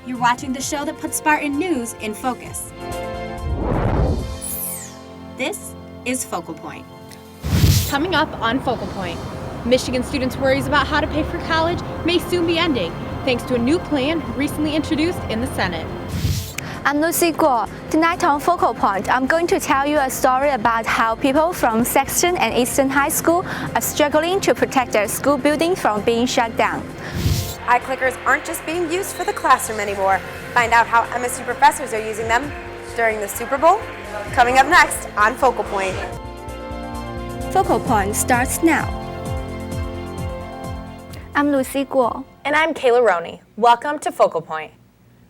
You're watching the show that puts Spartan news in focus. This is Focal Point. Coming up on Focal Point, Michigan students' worries about how to pay for college may soon be ending, thanks to a new plan recently introduced in the Senate. I'm Lucy Guo. Tonight on Focal Point, I'm going to tell you a story about how people from Saxton and Eastern High School are struggling to protect their school building from being shut down. Eye clickers aren't just being used for the classroom anymore. Find out how MSU professors are using them during the Super Bowl. Coming up next on Focal Point. Focal Point starts now. I'm Lucy Guo. And I'm Kayla Roney. Welcome to Focal Point.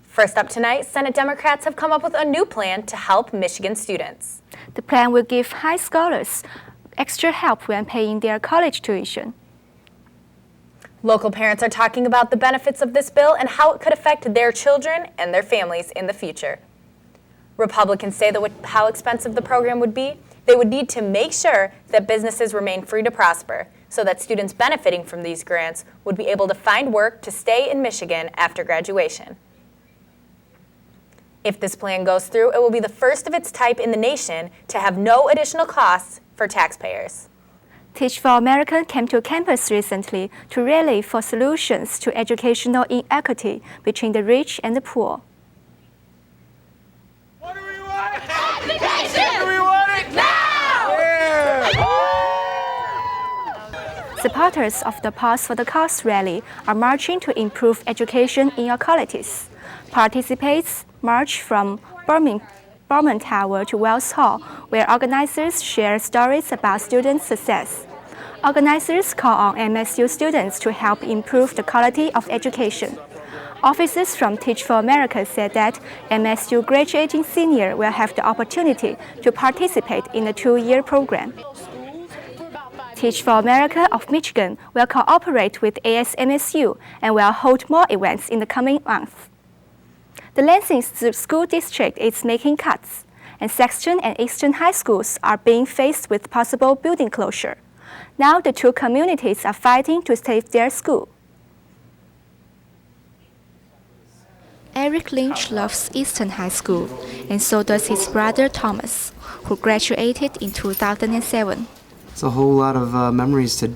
First up tonight, Senate Democrats have come up with a new plan to help Michigan students. The plan will give high scholars extra help when paying their college tuition. Local parents are talking about the benefits of this bill and how it could affect their children and their families in the future. Republicans say that with how expensive the program would be, they would need to make sure that businesses remain free to prosper so that students benefiting from these grants would be able to find work to stay in Michigan after graduation. If this plan goes through, it will be the first of its type in the nation to have no additional costs for taxpayers. Teach for America came to campus recently to rally for solutions to educational inequity between the rich and the poor. What do we want? Education! Do we want it now? Yeah. Supporters of the Pause for the Cause rally are marching to improve education in your colleges. Participants march from Bowman Tower to Wells Hall, where organizers share stories about student success. Organizers call on MSU students to help improve the quality of education. Officers from Teach for America said that MSU graduating senior will have the opportunity to participate in the two-year program. Teach for America of Michigan will cooperate with ASMSU and will hold more events in the coming months. The Lansing School District is making cuts, and Saxton and Eastern High Schools are being faced with possible building closure. Now the two communities are fighting to save their school. Eric Lynch loves Eastern High School, and so does his brother Thomas, who graduated in 2007. It's a whole lot of memories to,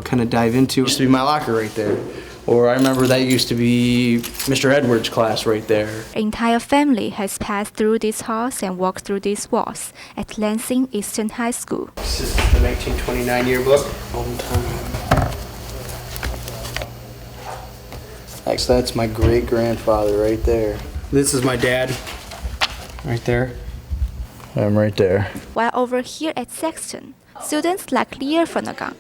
kind of dive into. Used to be my locker right there. Or I remember that used to be Mr. Edwards' class right there. The entire family has passed through these halls and walked through these walls at Lansing Eastern High School. This is the 1929 yearbook. On time. Next, that's my great-grandfather right there. This is my dad, right there. I'm right there. While over here at Saxton, students like Leah Flanagan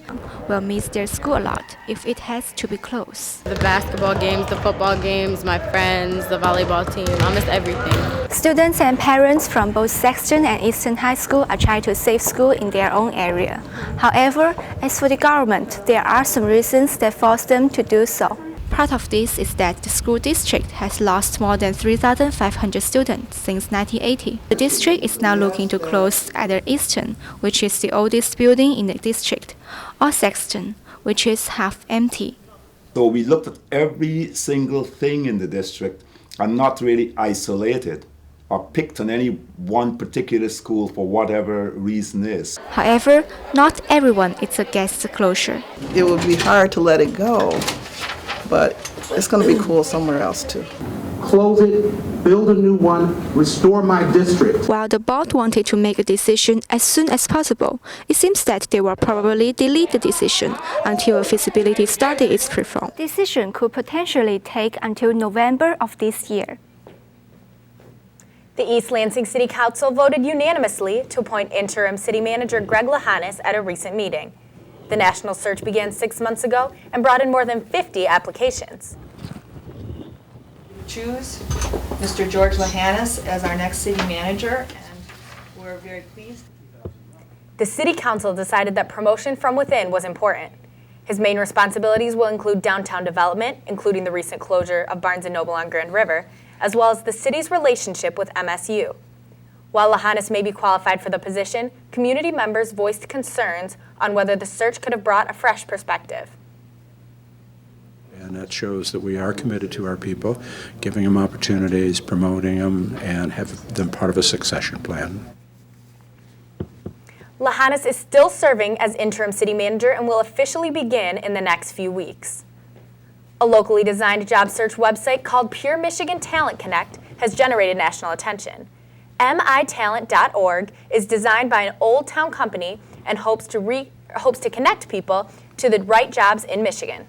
will miss their school a lot if it has to be closed. The basketball games, the football games, my friends, the volleyball team, I'll miss everything. Students and parents from both Saxton and Eastern High School are trying to save school in their own area. However, as for the government, there are some reasons that force them to do so. Part of this is that the school district has lost more than 3,500 students since 1980. The district is now looking to close either Eastern, which is the oldest building in the district, or Saxton, which is half empty. So we looked at every single thing in the district and not really isolated or picked on any one particular school for whatever reason is. However, not everyone is against the closure. It would be hard to let it go, but it's going to be cool somewhere else too. Close it, build a new one, restore my district. While the board wanted to make a decision as soon as possible, it seems that they will probably delay the decision until a feasibility study is performed. Decision could potentially take until November of this year. The East Lansing City Council voted unanimously to appoint interim city manager Greg Lahannis at a recent meeting. The national search began 6 months ago and brought in more than 50 applications. Choose Mr. George Lahannis as our next city manager, and we're very pleased. The City Council decided that promotion from within was important. His main responsibilities will include downtown development, including the recent closure of Barnes & Noble on Grand River, as well as the city's relationship with MSU. While Lahannis may be qualified for the position, community members voiced concerns on whether the search could have brought a fresh perspective. And that shows that we are committed to our people, giving them opportunities, promoting them, and have them part of a succession plan. Lahannis is still serving as interim city manager and will officially begin in the next few weeks. A locally designed job search website called Pure Michigan Talent Connect has generated national attention. EMMYtalent.org is designed by an Old Town company and hopes to connect people to the right jobs in Michigan.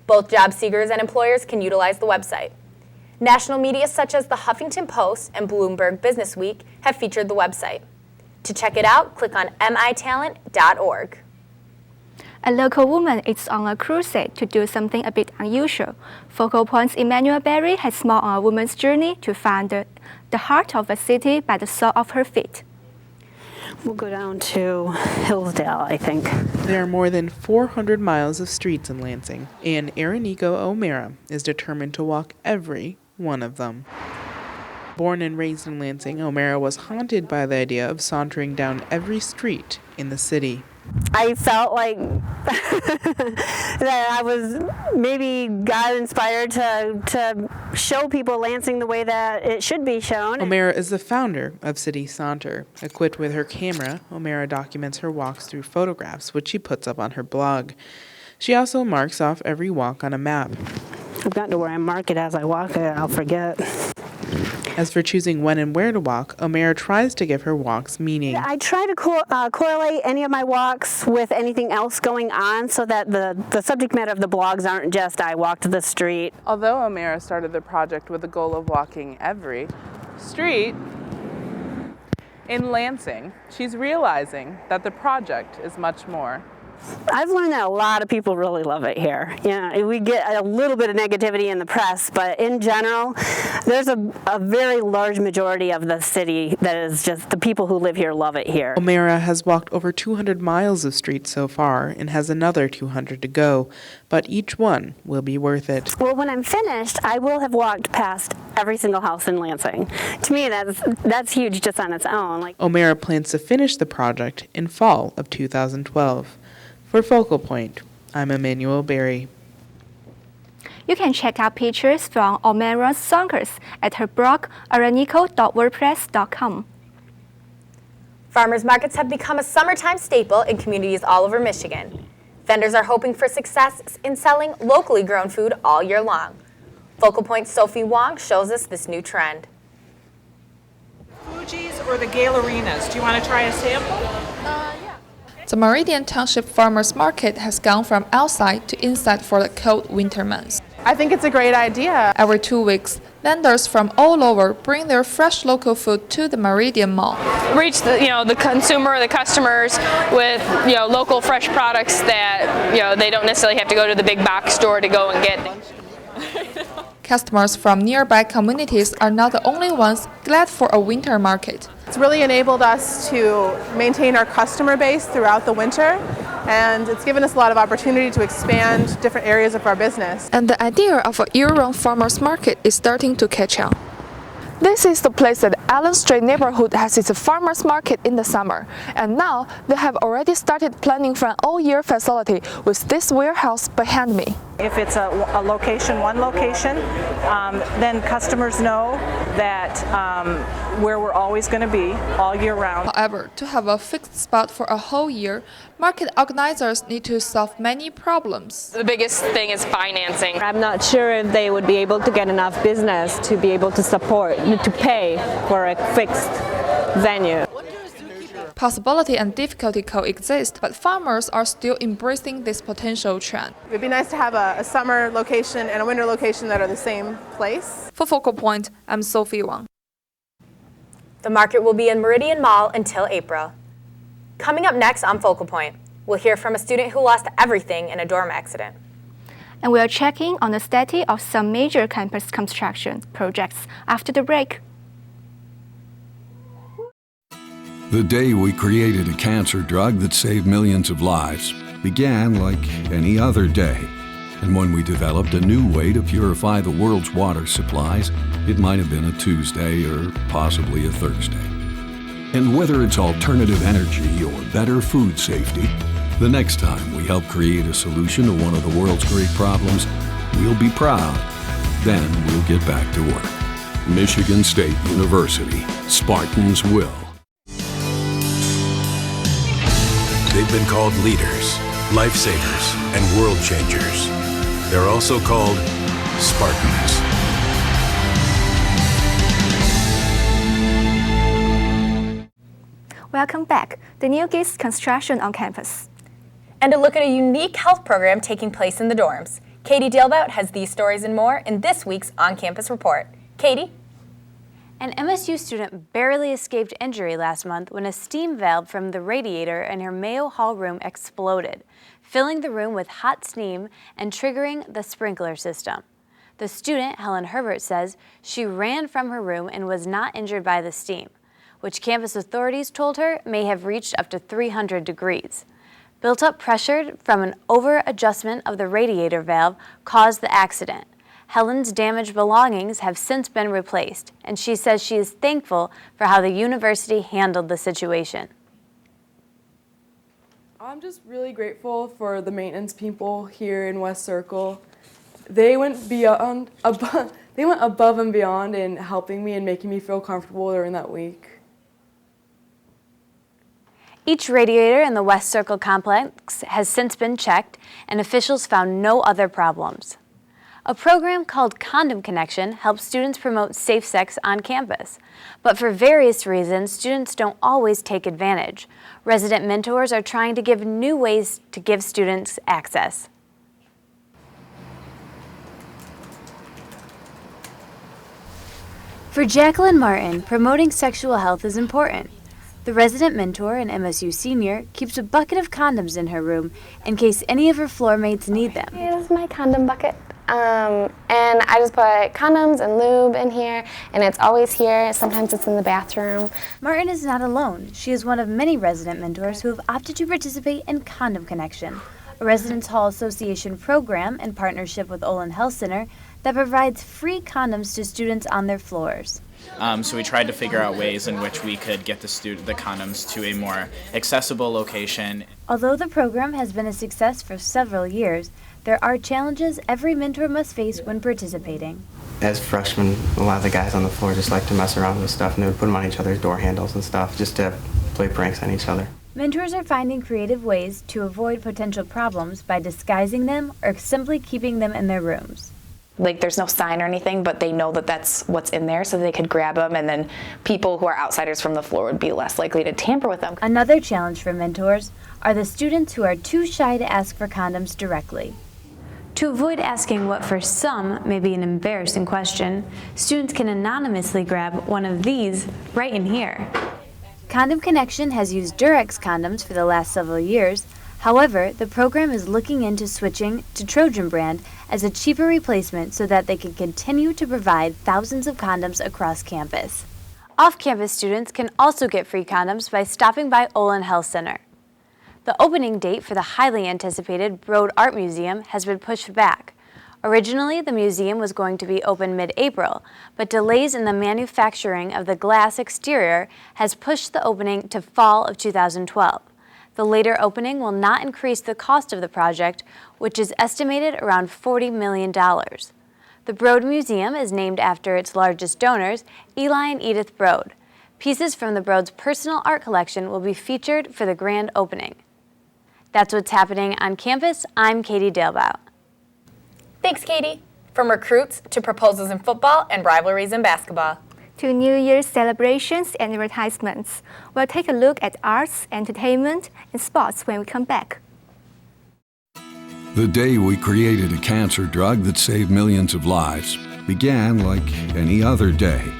Both job seekers and employers can utilize the website. National media such as the Huffington Post and Bloomberg Businessweek have featured the website. To check it out, click on EMMYtalent.org. A local woman is on a crusade to do something a bit unusual. Focal Point's Emmanuel Berry has smiled on a woman's journey to find the heart of a city by the sole of her feet. We'll go down to Hillsdale, I think. There are more than 400 miles of streets in Lansing, and Ariniko O'Mara is determined to walk every one of them. Born and raised in Lansing, O'Mara was haunted by the idea of sauntering down every street in the city. I felt like that I was maybe God inspired to show people Lansing the way that it should be shown. O'Mara is the founder of City Saunter. Equipped with her camera, O'Mara documents her walks through photographs, which she puts up on her blog. She also marks off every walk on a map. I've gotten to where I mark it as I walk it, I'll forget. As for choosing when and where to walk, O'Mara tries to give her walks meaning. I try to correlate any of my walks with anything else going on so that the subject matter of the blogs aren't just I walked the street. Although O'Mara started the project with the goal of walking every street in Lansing, she's realizing that the project is much more. I've learned that a lot of people really love it here. You know, we get a little bit of negativity in the press, but in general, there's a very large majority of the city that is just the people who live here love it here. O'Mara has walked over 200 miles of streets so far and has another 200 to go, but each one will be worth it. Well, when I'm finished, I will have walked past every single house in Lansing. To me, that's huge just on its own. O'Mara plans to finish the project in fall of 2012. For Focal Point, I'm Emmanuel Berry. You can check out pictures from O'Mara's Sonkers at her blog ariniko.wordpress.com. Farmers markets have become a summertime staple in communities all over Michigan. Vendors are hoping for success in selling locally grown food all year long. Focal Point's Sophie Wong shows us this new trend. Fuji's or the Galerinas? Do you want to try a sample? The Meridian Township Farmers Market has gone from outside to inside for the cold winter months. I think it's a great idea. Every 2 weeks, vendors from all over bring their fresh local food to the Meridian Mall. Reach the consumer, the customers with local fresh products that they don't necessarily have to go to the big box store to go and get. Customers from nearby communities are not the only ones glad for a winter market. It's really enabled us to maintain our customer base throughout the winter, and it's given us a lot of opportunity to expand different areas of our business. And the idea of a year-round farmers market is starting to catch on. This is the place that Allen Street neighborhood has its farmers market in the summer, and now they have already started planning for an all-year facility with this warehouse behind me. If it's a location, one location, then customers know that where we're always going to be all year round. However, to have a fixed spot for a whole year, market organizers need to solve many problems. The biggest thing is financing. I'm not sure if they would be able to get enough business to be able to support, to pay for a fixed venue. Possibility and difficulty coexist, but farmers are still embracing this potential trend. It'd be nice to have a summer location and a winter location that are the same place. For Focal Point, I'm Sophie Wang. The market will be in Meridian Mall until April. Coming up next on Focal Point, we'll hear from a student who lost everything in a dorm accident. And we are checking on the status of some major campus construction projects after the break. The day we created a cancer drug that saved millions of lives began like any other day. And when we developed a new way to purify the world's water supplies, it might have been a Tuesday or possibly a Thursday. And whether it's alternative energy or better food safety, the next time we help create a solution to one of the world's great problems, we'll be proud. Then we'll get back to work. Michigan State University. Spartans will. They've been called leaders, lifesavers, and world changers. They're also called Spartans. Welcome back. The new GIS construction on campus. And a look at a unique health program taking place in the dorms. Katie Dalebout has these stories and more in this week's On-Campus Report. Katie? An MSU student barely escaped injury last month when a steam valve from the radiator in her Mayo Hall room exploded, filling the room with hot steam and triggering the sprinkler system. The student, Helen Herbert, says she ran from her room and was not injured by the steam, which campus authorities told her may have reached up to 300 degrees. Built-up pressure from an over-adjustment of the radiator valve caused the accident. Helen's damaged belongings have since been replaced, and she says she is thankful for how the university handled the situation. I'm just really grateful for the maintenance people here in West Circle. They went above and beyond in helping me and making me feel comfortable during that week. Each radiator in the West Circle complex has since been checked, and officials found no other problems. A program called Condom Connection helps students promote safe sex on campus. But for various reasons, students don't always take advantage. Resident mentors are trying to give new ways to give students access. For Jacqueline Martin, promoting sexual health is important. The resident mentor and MSU senior keeps a bucket of condoms in her room in case any of her floor mates need them. This is my condom bucket. And I just put condoms and lube in here, and it's always here. Sometimes it's in the bathroom. Martin is not alone. She is one of many resident mentors who have opted to participate in Condom Connection, a Residence Hall Association program in partnership with Olin Health Center that provides free condoms to students on their floors. So we tried to figure out ways in which we could get the condoms to a more accessible location. Although the program has been a success for several years, there are challenges every mentor must face when participating. As freshmen, a lot of the guys on the floor just like to mess around with stuff, and they would put them on each other's door handles and stuff just to play pranks on each other. Mentors are finding creative ways to avoid potential problems by disguising them or simply keeping them in their rooms. Like there's no sign or anything, but they know that that's what's in there, so they could grab them, and then people who are outsiders from the floor would be less likely to tamper with them. Another challenge for mentors are the students who are too shy to ask for condoms directly. To avoid asking what for some may be an embarrassing question, students can anonymously grab one of these right in here. Condom Connection has used Durex condoms for the last several years. However, the program is looking into switching to Trojan brand as a cheaper replacement so that they can continue to provide thousands of condoms across campus. Off-campus students can also get free condoms by stopping by Olin Health Center. The opening date for the highly anticipated Broad Art Museum has been pushed back. Originally, the museum was going to be open mid-April, but delays in the manufacturing of the glass exterior has pushed the opening to fall of 2012. The later opening will not increase the cost of the project, which is estimated around $40 million. The Broad Museum is named after its largest donors, Eli and Edith Broad. Pieces from the Broad's personal art collection will be featured for the grand opening. That's what's happening on campus. I'm Katie Dalebout. Thanks, Katie. From recruits to proposals in football and rivalries in basketball. To New Year's celebrations and advertisements. We'll take a look at arts, entertainment, and sports when we come back. The day we created a cancer drug that saved millions of lives began like any other day.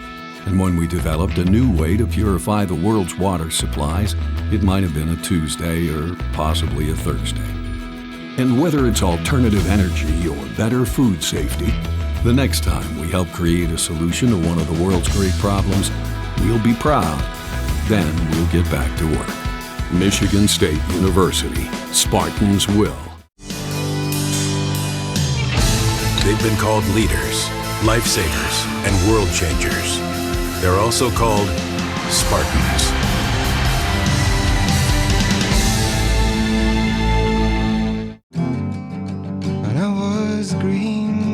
And when we developed a new way to purify the world's water supplies, it might have been a Tuesday or possibly a Thursday. And whether it's alternative energy or better food safety, the next time we help create a solution to one of the world's great problems, we'll be proud. Then we'll get back to work. Michigan State University. Spartans will. They've been called leaders, lifesavers, and world changers. They're also called Spartans. When I was green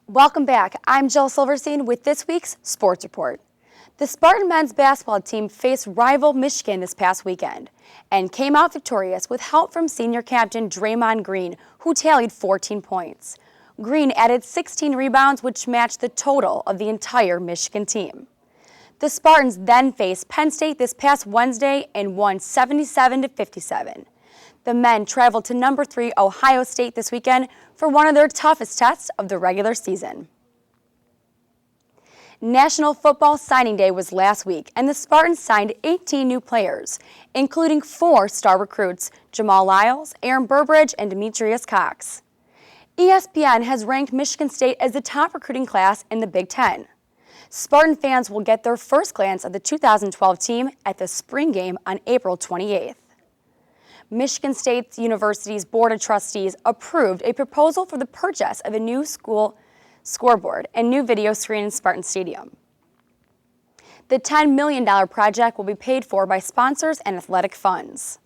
Welcome back. I'm Jill Silverstein with this week's Sports Report. The Spartan men's basketball team faced rival Michigan this past weekend and came out victorious with help from senior captain Draymond Green, who tallied 14 points. Green added 16 rebounds, which matched the total of the entire Michigan team. The Spartans then faced Penn State this past Wednesday and won 77-57. The men traveled to number 3 Ohio State this weekend for one of their toughest tests of the regular season. National Football Signing Day was last week, and the Spartans signed 18 new players, including 4 star recruits, Jamal Lyles, Aaron Burbridge, and Demetrius Cox. ESPN has ranked Michigan State as the top recruiting class in the Big Ten. Spartan fans will get their first glance at the 2012 team at the spring game on April 28th. Michigan State University's Board of Trustees approved a proposal for the purchase of a new school scoreboard and new video screen in Spartan Stadium. The $10 million project will be paid for by sponsors and athletic funds.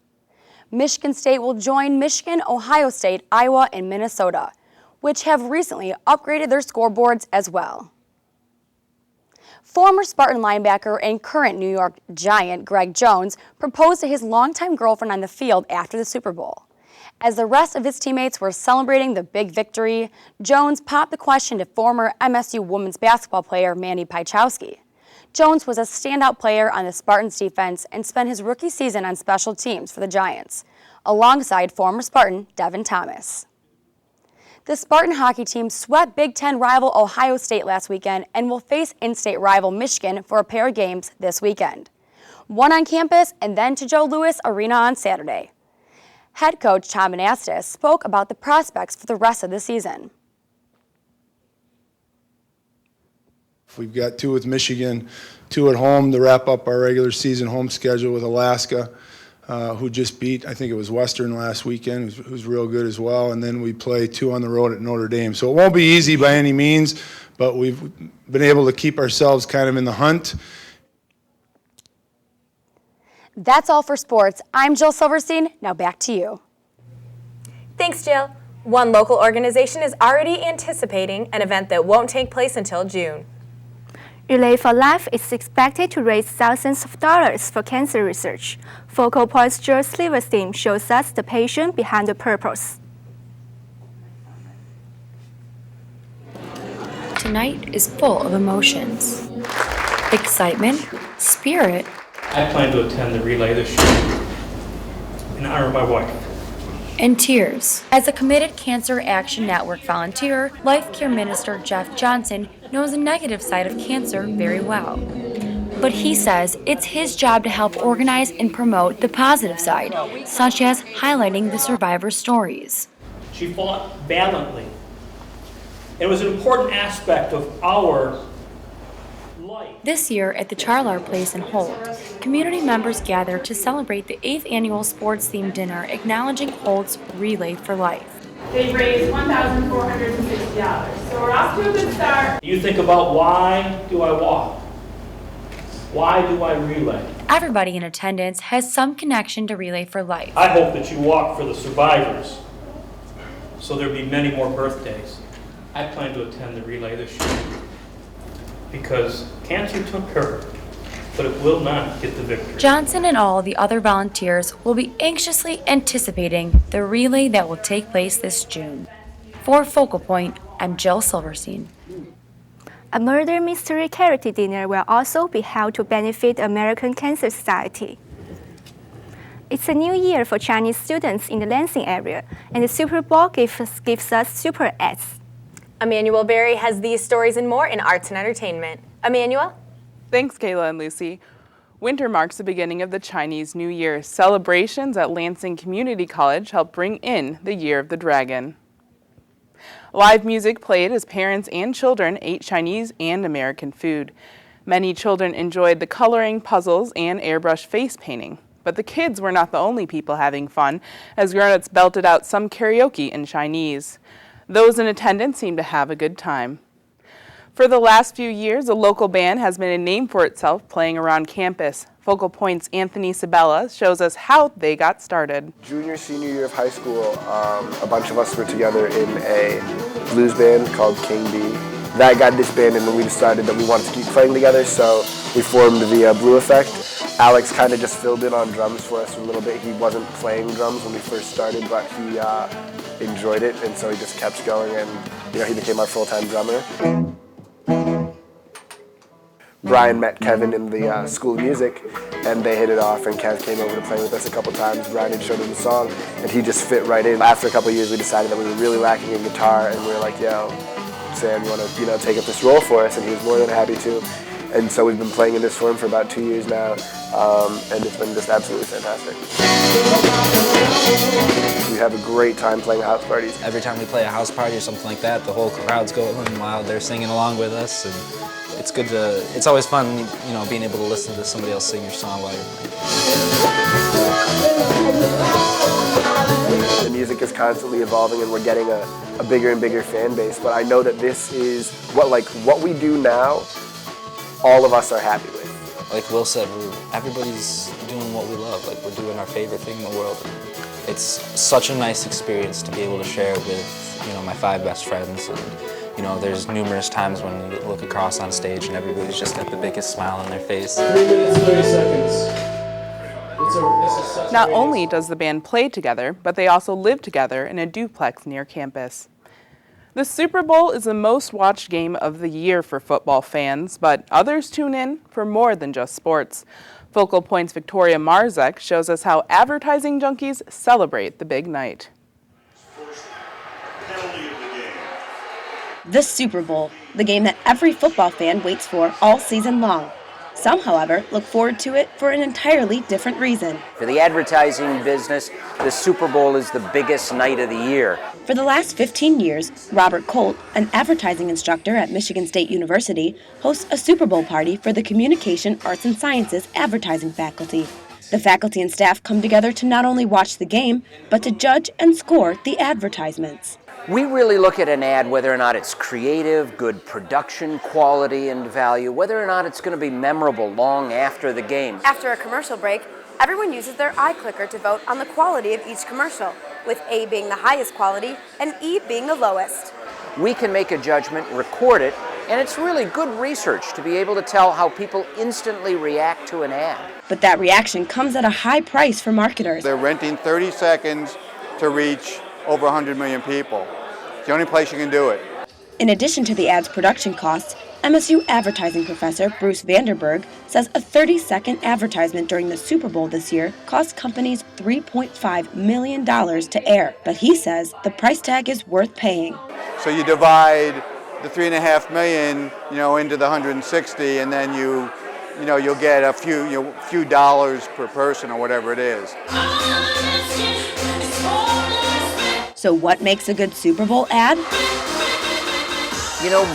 Michigan State will join Michigan, Ohio State, Iowa, and Minnesota, which have recently upgraded their scoreboards as well. Former Spartan linebacker and current New York Giant Greg Jones proposed to his longtime girlfriend on the field after the Super Bowl. As the rest of his teammates were celebrating the big victory, Jones popped the question to former MSU women's basketball player Mandy Piechowski. Jones was a standout player on the Spartans defense and spent his rookie season on special teams for the Giants, alongside former Spartan Devin Thomas. The Spartan hockey team swept Big Ten rival Ohio State last weekend and will face in-state rival Michigan for a pair of games this weekend. One on campus and then to Joe Louis Arena on Saturday. Head coach Tom Anastas spoke about the prospects for the rest of the season. We've got 2 with Michigan, 2 at home to wrap up our regular season home schedule with Alaska, who just beat, I think it was Western last weekend, who's real good as well. And then we play 2 on the road at Notre Dame. So it won't be easy by any means, but we've been able to keep ourselves kind of in the hunt. That's all for sports. I'm Jill Silverstein. Now back to you. Thanks, Jill. One local organization is already anticipating an event that won't take place until June. Relay for Life is expected to raise thousands of dollars for cancer research. Focal Point's George Silverstein shows us the passion behind the purpose. Tonight is full of emotions, excitement, spirit. I plan to attend the relay this year in honor of my wife. And tears. As a committed Cancer Action Network volunteer, Life Care Minister Jeff Johnson knows the negative side of cancer very well. But he says it's his job to help organize and promote the positive side, such as highlighting the survivor stories. She fought valiantly. It was an important aspect of our life. This year at the Charlar Place in Holt, community members gathered to celebrate the 8th annual sports-themed dinner acknowledging Holt's Relay for Life. They've raised $1,460, so we're off to a good start. You think about, why do I walk? Why do I relay? Everybody in attendance has some connection to Relay for Life. I hope that you walk for the survivors, so there'll be many more birthdays. I plan to attend the relay this year because cancer took her, but it will not get the victory. Johnson and all the other volunteers will be anxiously anticipating the relay that will take place this June. For Focal Point, I'm Jill Silverstein. A murder mystery charity dinner will also be held to benefit the American Cancer Society. It's a new year for Chinese students in the Lansing area, and the Super Bowl gives us super ads. Emmanuel Berry has these stories and more in arts and entertainment. Emmanuel? Thanks, Kayla and Lucy. Winter marks the beginning of the Chinese New Year. Celebrations at Lansing Community College help bring in the Year of the Dragon. Live music played as parents and children ate Chinese and American food. Many children enjoyed the coloring, puzzles, and airbrush face painting. But the kids were not the only people having fun, as grown-ups belted out some karaoke in Chinese. Those in attendance seemed to have a good time. For the last few years, a local band has made a name for itself playing around campus. Focal Point's Anthony Sabella shows us how they got started. Junior, senior year of high school, a bunch of us were together in a blues band called King Bee. that got disbanded when we decided that we wanted to keep playing together, so we formed the Blue Effect. Alex kind of just filled in on drums for us a little bit. He wasn't playing drums when we first started, but he enjoyed it, and so he just kept going, and he became our full-time drummer. Brian met Kevin in the School of Music, and they hit it off, and Kev came over to play with us a couple times. Brian had showed him the song, and he just fit right in. After a couple of years, we decided that we were really lacking in guitar, and we were like, yo, Sam, you want to take up this role for us? And he was more than happy to. And so we've been playing in this form for about 2 years now, and it's been just absolutely fantastic. We have a great time playing house parties. Every time we play a house party or something like that, the whole crowd's going wild. They're singing along with us, and it's always fun, being able to listen to somebody else sing your song while you're playing. The music is constantly evolving, and we're getting a bigger and bigger fan base, but I know that this is what we do now, all of us are happy with. Like Will said, everybody's doing what we love. Like, we're doing our favorite thing in the world. It's such a nice experience to be able to share it with, my 5 best friends. And, there's numerous times when you look across on stage and everybody's just got the biggest smile on their face. 3 minutes, 30 seconds. Not only does the band play together, but they also live together in a duplex near campus. The Super Bowl is the most watched game of the year for football fans, but others tune in for more than just sports. Focal Point's Victoria Marzek shows us how advertising junkies celebrate the big night. The Super Bowl, the game that every football fan waits for all season long. Some, however, look forward to it for an entirely different reason. For the advertising business, the Super Bowl is the biggest night of the year. For the last 15 years, Robert Colt, an advertising instructor at Michigan State University, hosts a Super Bowl party for the Communication Arts and Sciences advertising faculty. The faculty and staff come together to not only watch the game, but to judge and score the advertisements. We really look at an ad whether or not it's creative, good production quality and value, whether or not it's going to be memorable long after the game. After a commercial break, everyone uses their iClicker to vote on the quality of each commercial, with A being the highest quality and E being the lowest. We can make a judgment, record it, and it's really good research to be able to tell how people instantly react to an ad. But that reaction comes at a high price for marketers. They're renting 30 seconds to reach over 100 million people. It's the only place you can do it. In addition to the ad's production costs, MSU advertising professor Bruce Vanderberg says a 30-second advertisement during the Super Bowl this year cost companies $3.5 million to air. But he says the price tag is worth paying. So you divide the $3.5 million, into the 160, and then you'll get a few dollars per person or whatever it is. So what makes a good Super Bowl ad?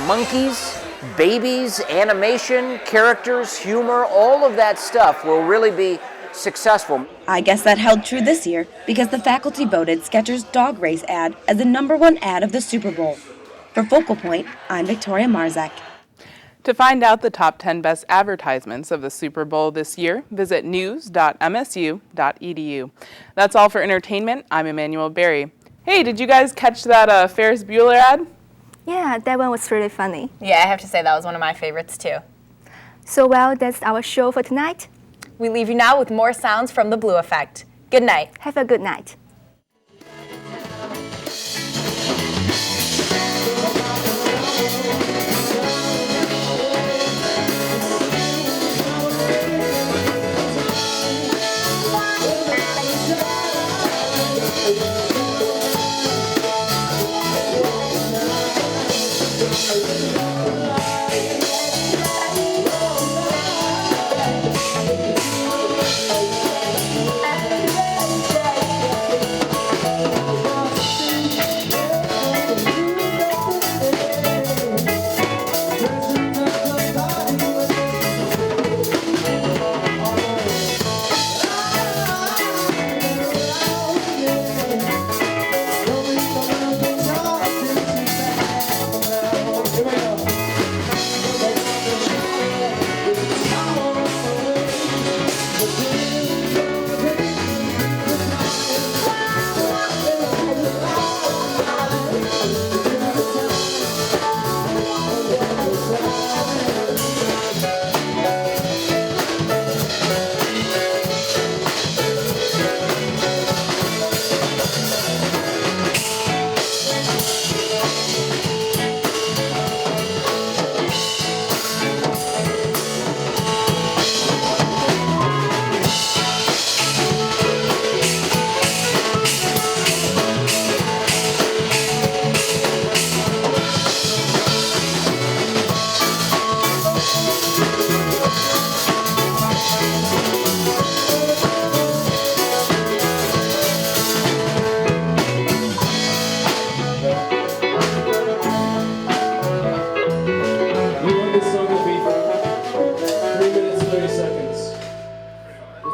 Monkeys, babies, animation, characters, humor, all of that stuff will really be successful. I guess that held true this year because the faculty voted Skechers' dog race ad as the #1 ad of the Super Bowl. For Focal Point, I'm Victoria Marzek. To find out the top 10 best advertisements of the Super Bowl this year, visit news.msu.edu. That's all for entertainment. I'm Emmanuel Berry. Hey, did you guys catch that Ferris Bueller ad? Yeah, that one was really funny. Yeah, I have to say that was one of my favorites too. So well, that's our show for tonight. We leave you now with more sounds from the Blue Effect. Good night. Have a good night.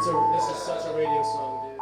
This is such a radio song, dude.